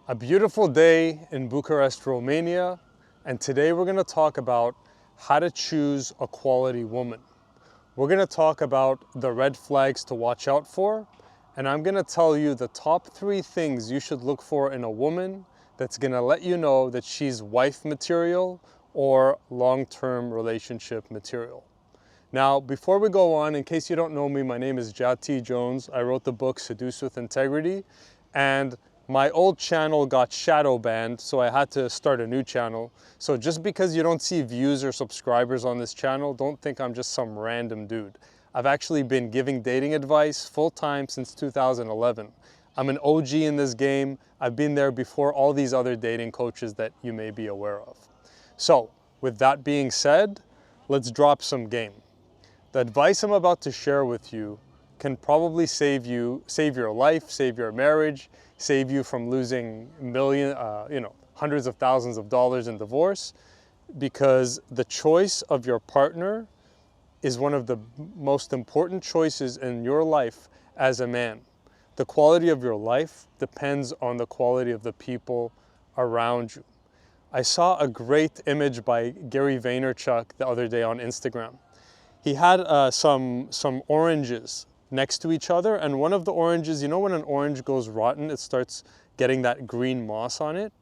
A beautiful day in Bucharest, Romania, and today we're going to talk about how to choose a quality woman. We're going to talk about the red flags to watch out for, and I'm going to tell you the top 3 things you should look for in a woman that's going to let you know that she's wife material or long-term relationship material. Now, before we go on, in case you don't know me, my name is Jad T. Jones. I wrote the book Seduce with Integrity, and my old channel got shadow banned, so I had to start a new channel. So just because you don't see views or subscribers on this channel, don't think I'm just some random dude. I've actually been giving dating advice full-time since 2011. I'm an OG in this game. I've been there before all these other dating coaches that you may be aware of. So, with that being said, let's drop some game. The advice I'm about to share with you can probably save your life, save your marriage, save you from losing hundreds of thousands of dollars in divorce, because the choice of your partner is one of the most important choices in your life as a man. The quality of your life depends on the quality of the people around you. I saw a great image by Gary Vaynerchuk the other day on Instagram. He had some oranges next to each other, and one of the oranges, you know when an orange goes rotten, it starts getting that green moss on it?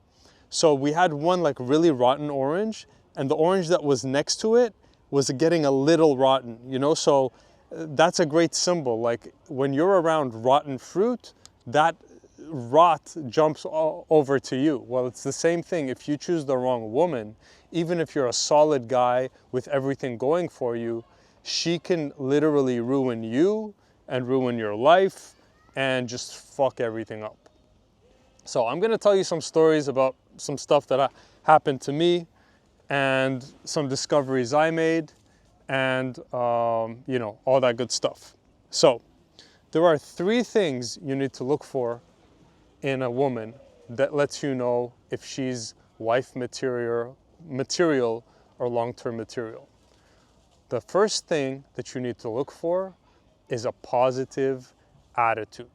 So we had one like really rotten orange, and the orange that was next to it was getting a little rotten, you know? So that's a great symbol. Like when you're around rotten fruit, that rot jumps over to you. Well, it's the same thing. If you choose the wrong woman, even if you're a solid guy with everything going for you, she can literally ruin you and ruin your life and just fuck everything up. So I'm going to tell you some stories about some stuff that happened to me and some discoveries I made and all that good stuff. So there are 3 things you need to look for in a woman that lets you know if she's wife material or long-term material. The first thing that you need to look for is a positive attitude.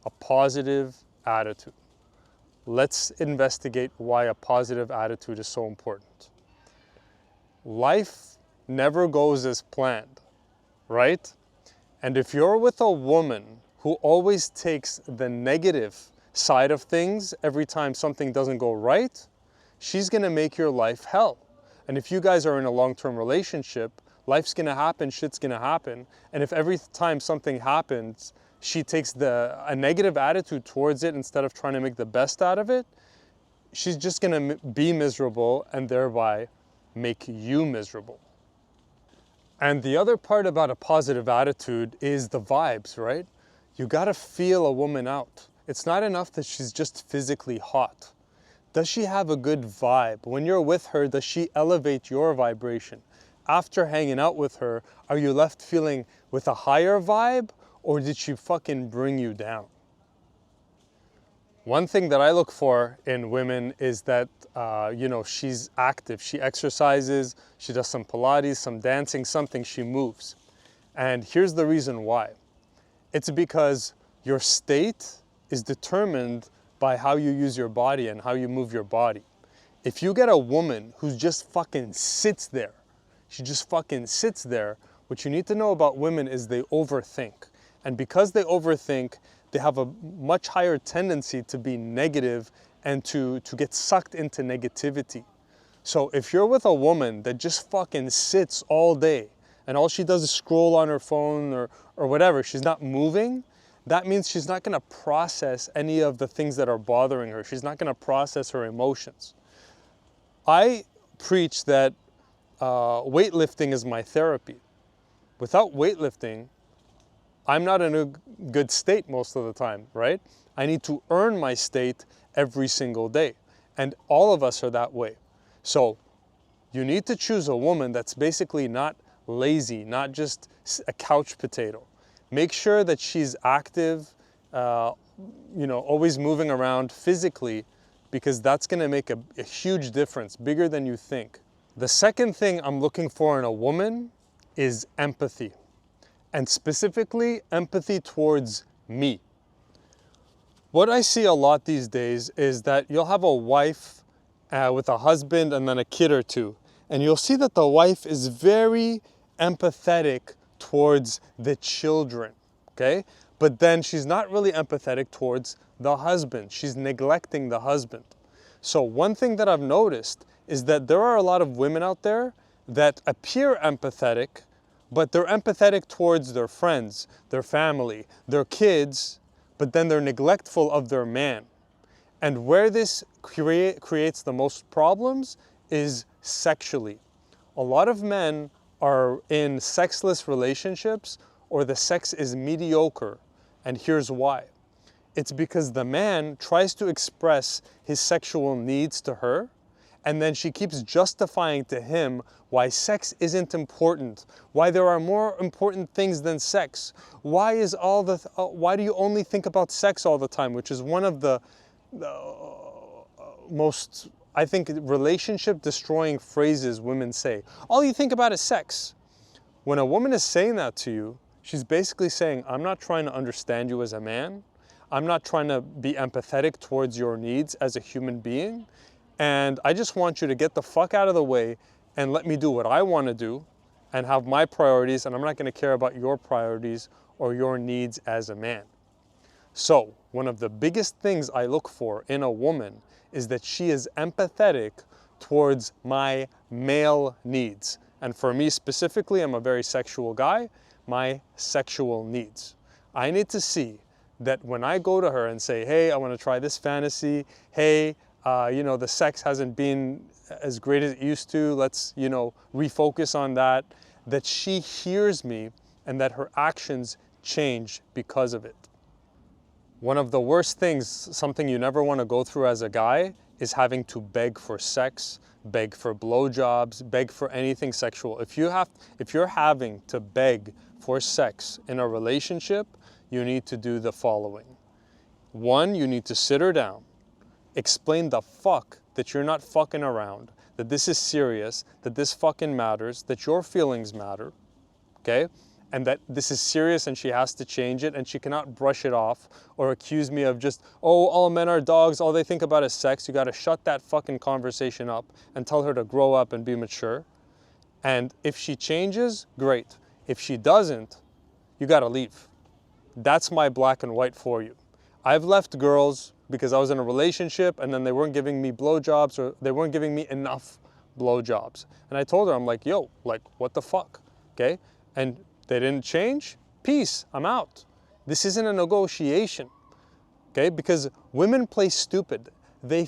A positive attitude. Let's investigate why a positive attitude is so important. Life never goes as planned, right? And if you're with a woman who always takes the negative side of things every time something doesn't go right, she's gonna make your life hell. And if you guys are in a long-term relationship, life's gonna happen, shit's gonna happen. And if every time something happens, she takes a negative attitude towards it instead of trying to make the best out of it, she's just gonna be miserable and thereby make you miserable. And the other part about a positive attitude is the vibes, right? You gotta feel a woman out. It's not enough that she's just physically hot. Does she have a good vibe? When you're with her, does she elevate your vibration? After hanging out with her, are you left feeling with a higher vibe, or did she fucking bring you down? One thing that I look for in women is that, she's active. She exercises, she does some Pilates, some dancing, something, she moves. And here's the reason why. It's because your state is determined by how you use your body and how you move your body. If you get a woman who just fucking sits there, she just fucking sits there, what you need to know about women is they overthink. And because they overthink, they have a much higher tendency to be negative and to get sucked into negativity. So if you're with a woman that just fucking sits all day and all she does is scroll on her phone or whatever, she's not moving, that means she's not gonna process any of the things that are bothering her. She's not gonna process her emotions. I preach that weightlifting is my therapy. Without weightlifting, I'm not in a good state most of the time, right? I need to earn my state every single day. And all of us are that way. So you need to choose a woman that's basically not lazy, not just a couch potato. Make sure that she's active, always moving around physically, because that's gonna make a huge difference, bigger than you think. The second thing I'm looking for in a woman is empathy, and specifically empathy towards me. What I see a lot these days is that you'll have a wife with a husband and then a kid or two, and you'll see that the wife is very empathetic towards the children, okay? But then she's not really empathetic towards the husband. She's neglecting the husband. So one thing that I've noticed is that there are a lot of women out there that appear empathetic, but they're empathetic towards their friends, their family, their kids, but then they're neglectful of their man. And where this creates the most problems is sexually. A lot of men are in sexless relationships, or the sex is mediocre. And here's why. It's because the man tries to express his sexual needs to her, and then she keeps justifying to him why sex isn't important, why there are more important things than sex. Why do you only think about sex all the time, which is one of the most, I think, relationship destroying phrases women say. All you think about is sex. When a woman is saying that to you, she's basically saying, I'm not trying to understand you as a man. I'm not trying to be empathetic towards your needs as a human being. And I just want you to get the fuck out of the way and let me do what I want to do and have my priorities, and I'm not going to care about your priorities or your needs as a man. So, one of the biggest things I look for in a woman is that she is empathetic towards my male needs. And for me specifically, I'm a very sexual guy, my sexual needs. I need to see that when I go to her and say, hey, I want to try this fantasy, hey, the sex hasn't been as great as it used to, let's, refocus on that, that she hears me and that her actions change because of it. One of the worst things, something you never want to go through as a guy, is having to beg for sex, beg for blowjobs, beg for anything sexual. If you're having to beg for sex in a relationship, you need to do the following. One, you need to sit her down, explain the fuck that you're not fucking around, that this is serious, that this fucking matters, that your feelings matter, okay? And that this is serious and she has to change it and she cannot brush it off or accuse me of just, oh, all men are dogs, all they think about is sex. You gotta shut that fucking conversation up and tell her to grow up and be mature. And if she changes, great. If she doesn't, you gotta leave. That's my black and white for you. I've left girls because I was in a relationship and then they weren't giving me blowjobs, or they weren't giving me enough blowjobs. And I told her, I'm like, yo, like, what the fuck, okay? And they didn't change, peace, I'm out. This isn't a negotiation, okay? Because women play stupid. They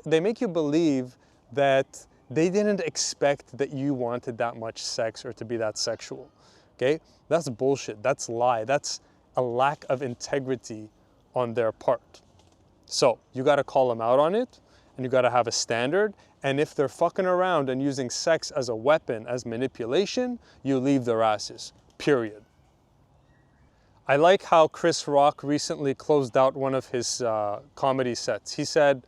make you believe that they didn't expect that you wanted that much sex or to be that sexual, okay? That's bullshit, that's lie, that's a lack of integrity on their part. So you gotta call them out on it, and you gotta have a standard, and if they're fucking around and using sex as a weapon, as manipulation, you leave their asses, period. I like how Chris Rock recently closed out one of his comedy sets. He said,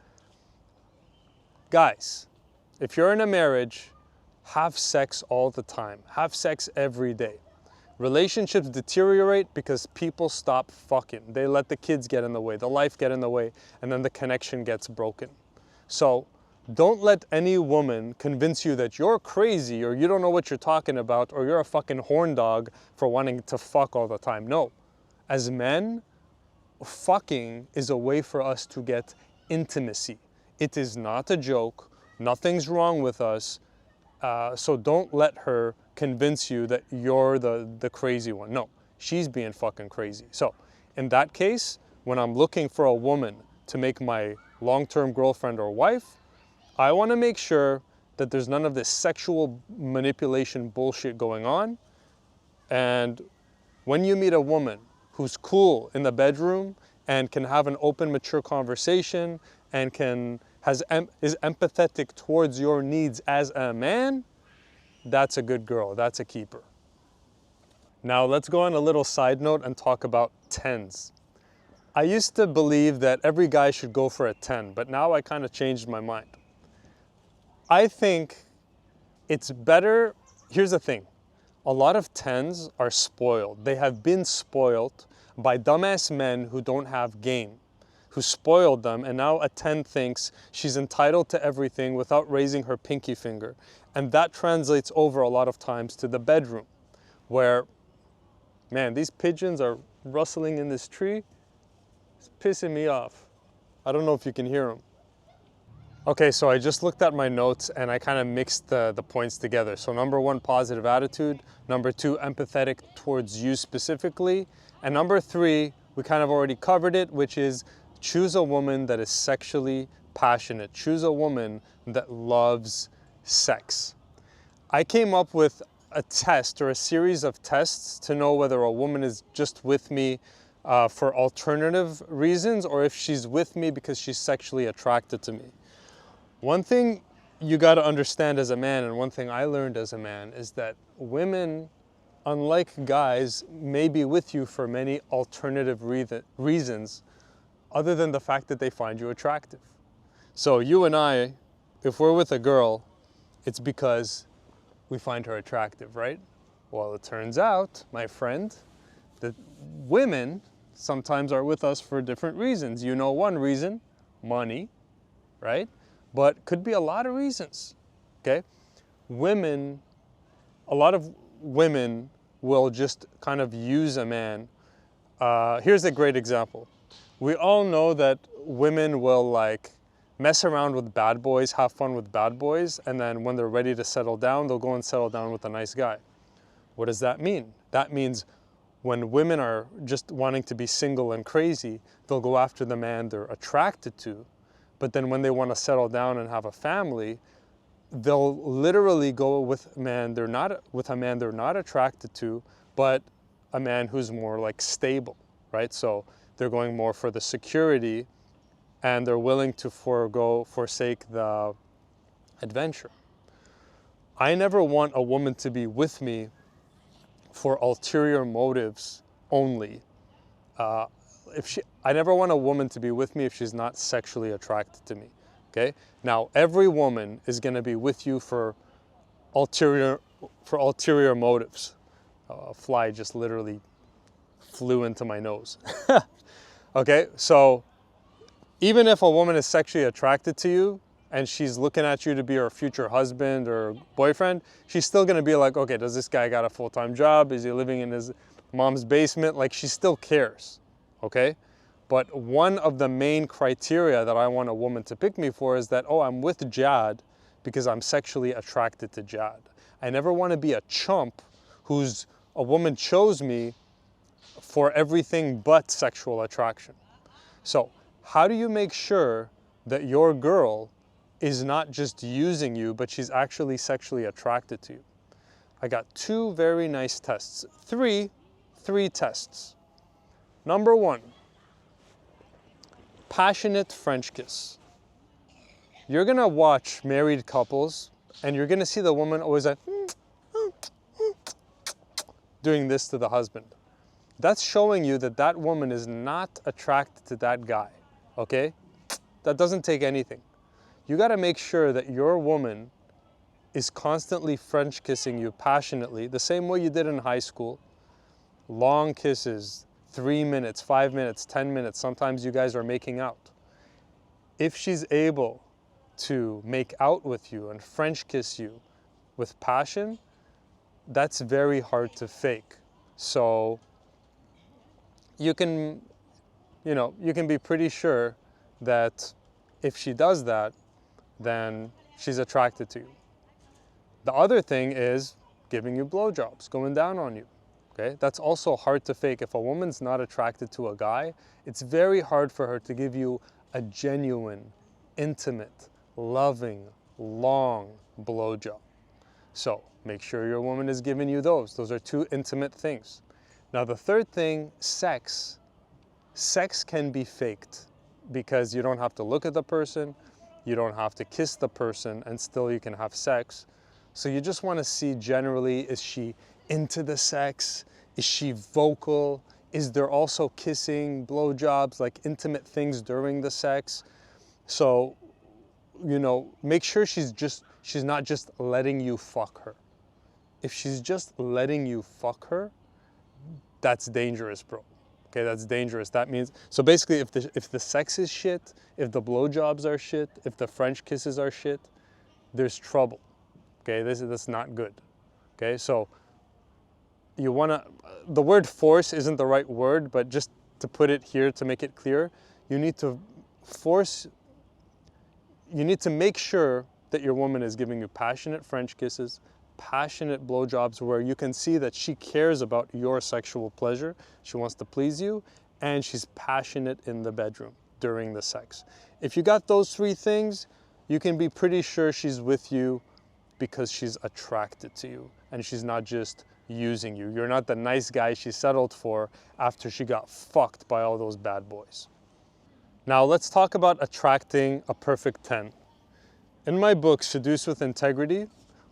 guys, if you're in a marriage, have sex all the time. Have sex every day. Relationships deteriorate because people stop fucking. They let the kids get in the way, the life get in the way, and then the connection gets broken. So don't let any woman convince you that you're crazy or you don't know what you're talking about or you're a fucking horn dog for wanting to fuck all the time. No. As men, fucking is a way for us to get intimacy. It is not a joke. Nothing's wrong with us. So don't let her convince you that you're the crazy one. No, she's being fucking crazy. So in that case, when I'm looking for a woman to make my long-term girlfriend or wife, I want to make sure that there's none of this sexual manipulation bullshit going on. And when you meet a woman who's cool in the bedroom and can have an open, mature conversation and is empathetic towards your needs as a man, that's a good girl, that's a keeper. Now let's go on a little side note and talk about 10s. I used to believe that every guy should go for a 10, but now I kind of changed my mind. I think it's better, here's the thing, a lot of 10s are spoiled. They have been spoiled by dumbass men who don't have game. who spoiled them, and now a 10 thinks she's entitled to everything without raising her pinky finger. And that translates over a lot of times to the bedroom, where, man, these pigeons are rustling in this tree. It's pissing me off. I don't know if you can hear them. Okay, so I just looked at my notes and I kind of mixed the points together. So number 1, positive attitude. Number 2, empathetic towards you specifically. And number 3, we kind of already covered it, which is choose a woman that is sexually passionate. Choose a woman that loves sex. I came up with a test or a series of tests to know whether a woman is just with me for alternative reasons or if she's with me because she's sexually attracted to me. One thing you got to understand as a man, and one thing I learned as a man, is that women, unlike guys, may be with you for many alternative reasons other than the fact that they find you attractive. So you and I, if we're with a girl, it's because we find her attractive, right? Well, it turns out, my friend, that women sometimes are with us for different reasons. You know one reason, money, right? But could be a lot of reasons, okay? A lot of women will just kind of use a man. Here's a great example. We all know that women will like mess around with bad boys, have fun with bad boys, and then when they're ready to settle down, they'll go and settle down with a nice guy. What does that mean? That means when women are just wanting to be single and crazy, they'll go after the man they're attracted to. But then when they want to settle down and have a family, they'll literally go with a man they're not attracted to, but a man who's more like stable, right? So they're going more for the security and they're willing to forsake the adventure. I never want a woman to be with me for ulterior motives only. I never want a woman to be with me if she's not sexually attracted to me, okay? Now, every woman is gonna be with you for ulterior motives. A fly just literally flew into my nose. Okay, so even if a woman is sexually attracted to you and she's looking at you to be her future husband or boyfriend, she's still gonna be like, okay, does this guy got a full-time job? Is he living in his mom's basement? Like, she still cares, okay? But one of the main criteria that I want a woman to pick me for is that, oh, I'm with Jad because I'm sexually attracted to Jad. I never want to be a chump a woman chose me for everything but sexual attraction. So how do you make sure that your girl is not just using you, but she's actually sexually attracted to you? I got 2 very nice tests. Three tests. Number 1, passionate French kiss. You're gonna watch married couples and you're gonna see the woman always like doing this to the husband. That's showing you that that woman is not attracted to that guy, okay? That doesn't take anything. You gotta make sure that your woman is constantly French kissing you passionately, the same way you did in high school. Long kisses, 3 minutes, 5 minutes, 10 minutes, sometimes you guys are making out. If she's able to make out with you and French kiss you with passion, that's very hard to fake. So you can be pretty sure that if she does that, then she's attracted to you. The other thing is giving you blowjobs, going down on you. Okay? That's also hard to fake. If a woman's not attracted to a guy, it's very hard for her to give you a genuine, intimate, loving, long blowjob. So make sure your woman is giving you those. Those are 2 intimate things. Now the third thing, sex. Sex can be faked because you don't have to look at the person, you don't have to kiss the person, and still you can have sex. So you just want to see generally, is she into the sex? Is she vocal? Is there also kissing, blowjobs, like intimate things during the sex? So, make sure she's not just letting you fuck her. If she's just letting you fuck her, that's dangerous, bro. Okay, that's dangerous. That means, so basically if the sex is shit, if the blowjobs are shit, if the French kisses are shit, there's trouble. Okay, that's not good. Okay, so you wanna, the word force isn't the right word, but just to put it here to make it clear, you need to force, you need to make sure that your woman is giving you passionate French kisses, passionate blowjobs where you can see that she cares about your sexual pleasure, she wants to please you, and she's passionate in the bedroom during the sex. If you got those three things, you can be pretty sure she's with you because she's attracted to you and she's not just using you. You're not the nice guy she settled for after she got fucked by all those bad boys. Now let's talk about attracting a perfect 10. In my book, Seduce with Integrity,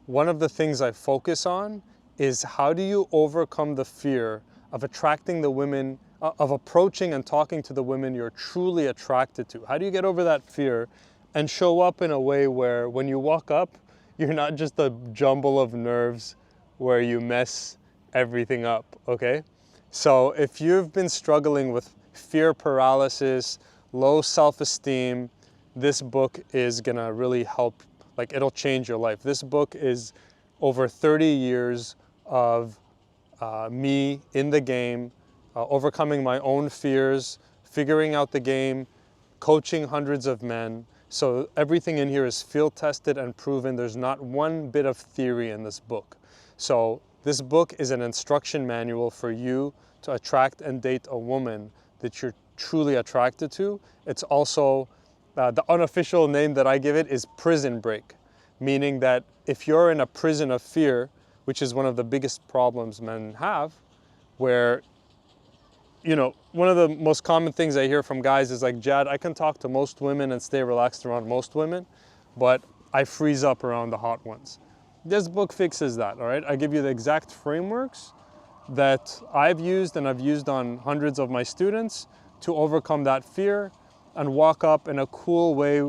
one of the things I focus on is how do you overcome the fear of attracting the women, of approaching and talking to the women you're truly attracted to? How do you get over that fear and show up in a way where when you walk up, you're not just a jumble of nerves where you mess everything up, okay? So if you've been struggling with fear paralysis, low self-esteem, this book is gonna really help, like it'll change your life. This book is over 30 years of me in the game, overcoming my own fears, figuring out the game, coaching hundreds of men. So everything in here is field tested and proven. There's not one bit of theory in this book. So this book is an instruction manual for you to attract and date a woman that you're truly attracted to. It's also, the unofficial name that I give it is Prison Break, meaning that if you're in a prison of fear, which is one of the biggest problems men have, where, you know, one of the most common things I hear from guys is like, Jad, I can talk to most women and stay relaxed around most women, but I freeze up around the hot ones. This book fixes that, all right? I give you the exact frameworks that I've used and I've used on hundreds of my students to overcome that fear and walk up in a cool way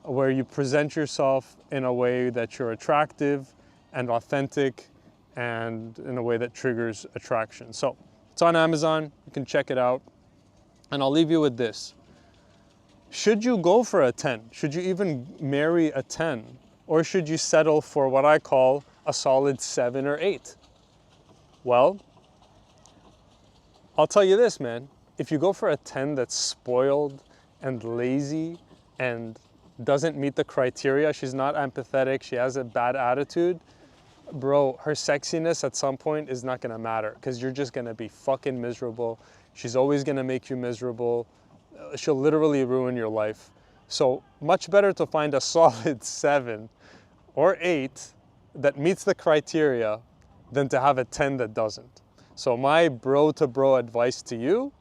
where you present yourself in a way that you're attractive and authentic and in a way that triggers attraction. So it's on Amazon, you can check it out. And I'll leave you with this. Should you go for a 10? Should you even marry a 10? Or should you settle for what I call a solid 7 or 8? Well, I'll tell you this, man. If you go for a 10 that's spoiled and lazy and doesn't meet the criteria, she's not empathetic, she has a bad attitude, bro, her sexiness at some point is not gonna matter because you're just gonna be fucking miserable. She's always gonna make you miserable. She'll literally ruin your life. So much better to find a solid 7 or 8 that meets the criteria than to have a 10 that doesn't. So my bro to bro advice to you,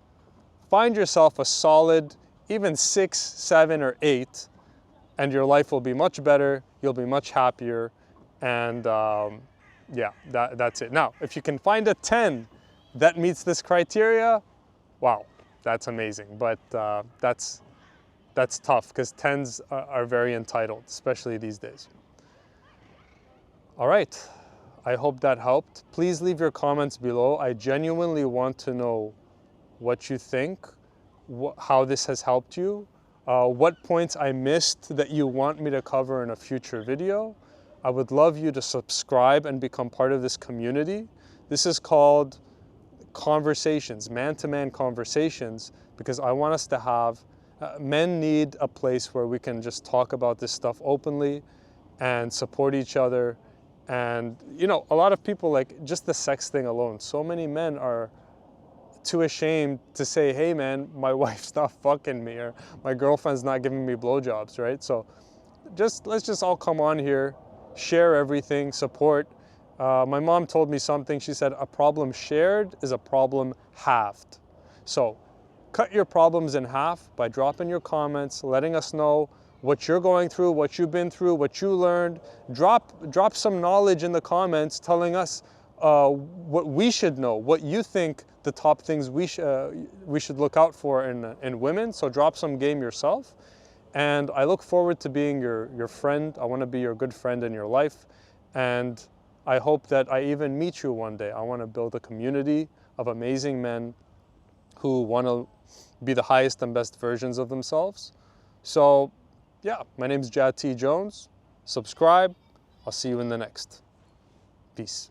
find yourself a solid, even 6, 7, or 8, and your life will be much better, you'll be much happier, and yeah, that's it. Now, if you can find a 10 that meets this criteria, wow, that's amazing. But that's tough because 10s are very entitled, especially these days. All right, I hope that helped. Please leave your comments below. I genuinely want to know what you think, how this has helped you, what points I missed that you want me to cover in a future video. I would love you to subscribe and become part of this community. This is called conversations, man-to-man conversations, because I want us to have, men need a place where we can just talk about this stuff openly and support each other. And, you know, a lot of people, like, just the sex thing alone, so many men are too ashamed to say, hey man, my wife's not fucking me, or my girlfriend's not giving me blowjobs, right? So let's just all come on here, share everything, support. My mom told me something. She said, a problem shared is a problem halved. So cut your problems in half by dropping your comments, letting us know what you're going through, what you've been through, what you learned. Drop some knowledge in the comments telling us what we should know, what you think the top things we should look out for in women. So drop some game yourself. And I look forward to being your friend. I want to be your good friend in your life. And I hope that I even meet you one day. I want to build a community of amazing men who want to be the highest and best versions of themselves. So yeah, my name is Jad T. Jones. Subscribe. I'll see you in the next. Peace.